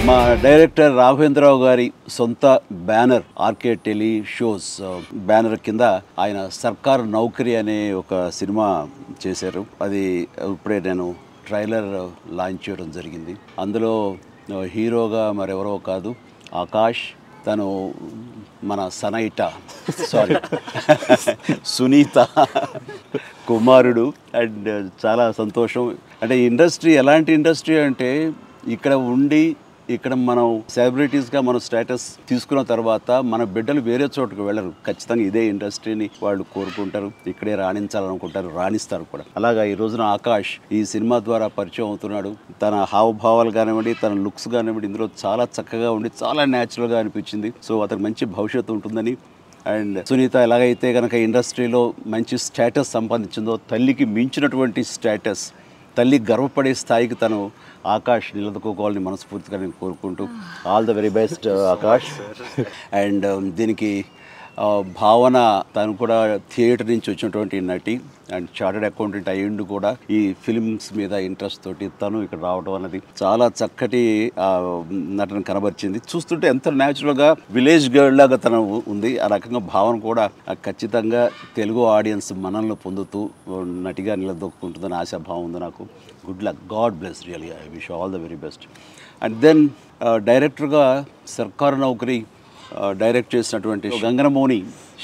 మా డైరెక్టర్ రాఘవేంద్రరావు గారి సొంత banner RK tele shows banner కింద ఆయన సర్కార్ నౌకరీ అనే ఒక సినిమా చేశారు. అది ఇప్పుడే నేను ట్రైలర్ లాంచ్ చేయడం జరిగింది. అందులో హీరోగా మరెవరో కాదు ఆకాష్, తను మన సునీత కుమారుడు. అండ్ చాలా సంతోషం. అంటే ఇండస్ట్రీ ఎలాంటి ఇండస్ట్రీ అంటే ఇక్కడ మనం సెలబ్రిటీస్గా మనం స్టేటస్ తీసుకున్న తర్వాత మన బిడ్డలు వేరే చోటుకు వెళ్ళరు. ఖచ్చితంగా ఇదే ఇండస్ట్రీని వాళ్ళు కోరుకుంటారు, ఇక్కడే రాణించాలనుకుంటారు, రాణిస్తారు కూడా. అలాగా ఈ రోజున ఆకాష్ ఈ సినిమా ద్వారా పరిచయం అవుతున్నాడు. తన హావభావాలు కానివ్వండి, తన లుక్స్ కానివ్వండి ఇందులో చాలా చక్కగా ఉండి చాలా న్యాచురల్గా అనిపించింది. సో అతనికి మంచి భవిష్యత్తు ఉంటుందని. అండ్ సునీత ఎలాగైతే కనుక ఇండస్ట్రీలో మంచి స్టేటస్ సంపాదించిందో, తల్లికి మించినటువంటి స్టేటస్, తల్లి గర్వపడే స్థాయికి తను ఆకాష్ నిలదొక్కుకోవాలని మనస్ఫూర్తిగా నేను కోరుకుంటూ all the very best Akash. And దీనికి భావన, తను కూడా థియేటర్ నుంచి వచ్చినటువంటి నటి అండ్ చార్టెడ్ అకౌంటెంట్ అయ్యిండు కూడా. ఈ ఫిల్మ్స్ మీద ఇంట్రెస్ట్ తోటి తను ఇక్కడ రావడం అన్నది చాలా చక్కటి నటన కనబరిచింది. చూస్తుంటే ఎంత న్యాచురల్గా విలేజ్ గర్ల్ లాగా తను ఉంది. ఆ రకంగా భావన కూడా ఖచ్చితంగా తెలుగు ఆడియన్స్ మనల్ని పొందుతూ నటిగా నిలదొక్కుంటుందని ఆశాభావం ఉంది నాకు. Good luck, god bless, really I wish all the very best. And then డైరెక్టర్గా సర్కార్ నౌకరీ డైరెక్ట్ చేసినటువంటి గంగనమౌని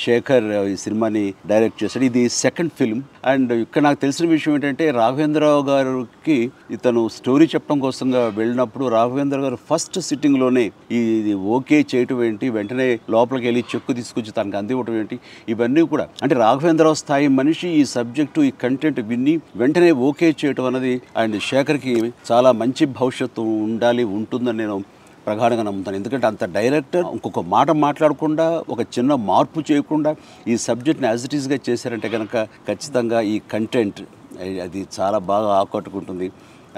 శేఖర్ ఈ సినిమాని డైరెక్ట్ చేశాడు. ఇది సెకండ్ ఫిల్మ్. అండ్ ఇక్కడ నాకు తెలిసిన విషయం ఏంటంటే, రాఘవేంద్రరావు గారికి ఇతను స్టోరీ చెప్పడం కోసంగా వెళ్ళినప్పుడు రాఘవేంద్ర గారు ఫస్ట్ సిట్టింగ్లోనే ఇది ఓకే చేయటం ఏంటి, వెంటనే లోపలికి వెళ్ళి చెక్కు తీసుకొచ్చి తనకు అందివ్వటం ఏంటి, ఇవన్నీ కూడా అంటే రాఘవేంద్రరావు స్థాయి మనిషి ఈ సబ్జెక్టు, ఈ కంటెంట్ విని వెంటనే ఓకే చేయటం అనేది అండ్ శేఖర్కి చాలా మంచి భవిష్యత్తు ఉంటుందని నేను ప్రగాఢంగా నమ్ముతాను. ఎందుకంటే అంత డైరెక్టర్ ఇంకొక మాట మాట్లాడకుండా, ఒక చిన్న మార్పు చేయకుండా ఈ సబ్జెక్ట్ని యాజ్ ఇట్ ఈస్గా చేశారంటే కనుక ఖచ్చితంగా ఈ కంటెంట్ అది చాలా బాగా ఆకట్టుకుంటుంది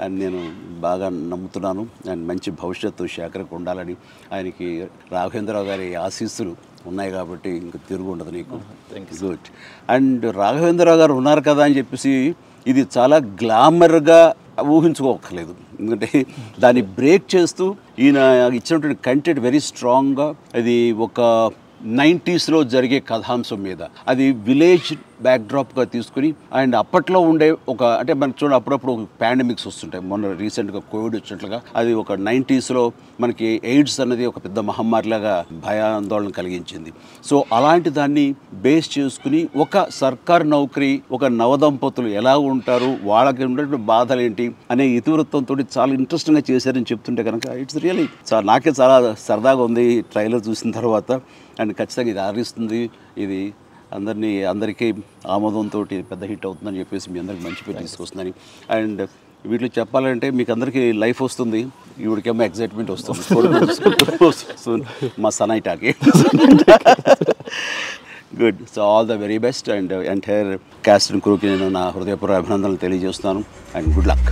అని నేను బాగా నమ్ముతున్నాను. అండ్ మంచి భవిష్యత్తు శేఖర్కి ఉండాలని, ఆయనకి రాఘవేంద్రరావు గారి ఆశీస్సులు ఉన్నాయి కాబట్టి ఇంక తిరుగు ఉండదు నీకు. గుడ్. అండ్ రాఘవేంద్రరావు గారు ఉన్నారు కదా అని చెప్పేసి ఇది చాలా గ్లామర్గా ఊహించుకోకర్లేదు. ఎందుకంటే దాన్ని బ్రేక్ చేస్తూ ఈయన ఇచ్చినటువంటి కంటెంట్ వెరీ స్ట్రాంగ్గా, అది ఒక 90s జరిగే కథాంశం మీద, అది విలేజ్ బ్యాక్డ్రాప్గా తీసుకుని అండ్ అప్పట్లో ఉండే ఒక అంటే మనకు చూడండి అప్పుడప్పుడు పాండమిక్స్ వస్తుంటాయి. మొన్న రీసెంట్గా కోవిడ్ వచ్చినట్లుగా అది ఒక 90s మనకి ఎయిడ్స్ అనేది ఒక పెద్ద మహమ్మారిలాగా భయాందోళన కలిగించింది. సో అలాంటి దాన్ని బేస్ చేసుకుని ఒక సర్కార్ నౌకరీ, ఒక నవదంపతులు ఎలా ఉంటారు, వాళ్ళకి ఉన్నటువంటి బాధలు ఏంటి అనే ఇతివృత్తంతో చాలా ఇంట్రెస్టింగ్గా చేశారని చెప్తుంటే కనుక ఇట్స్ రియలీ నాకే చాలా సరదాగా ఉంది ట్రైలర్ చూసిన తర్వాత. అండ్ ఖచ్చితంగా ఇది ఆరిస్తుంది, ఇది అందరికీ ఆమోదంతో పెద్ద హిట్ అవుతుందని చెప్పేసి మీ అందరికి మంచి పేరు తీసుకొస్తుందని. అండ్ వీటిలో చెప్పాలంటే మీకు అందరికీ లైఫ్ వస్తుంది, ఈవిడికేమో ఎగ్జైట్మెంట్ వస్తుంది మా సనైటాకి. Good. So all the very best. And entire cast and క్రూకి నేను నా హృదయపూర్వక అభినందనలు తెలియజేస్తున్నాను. And good luck.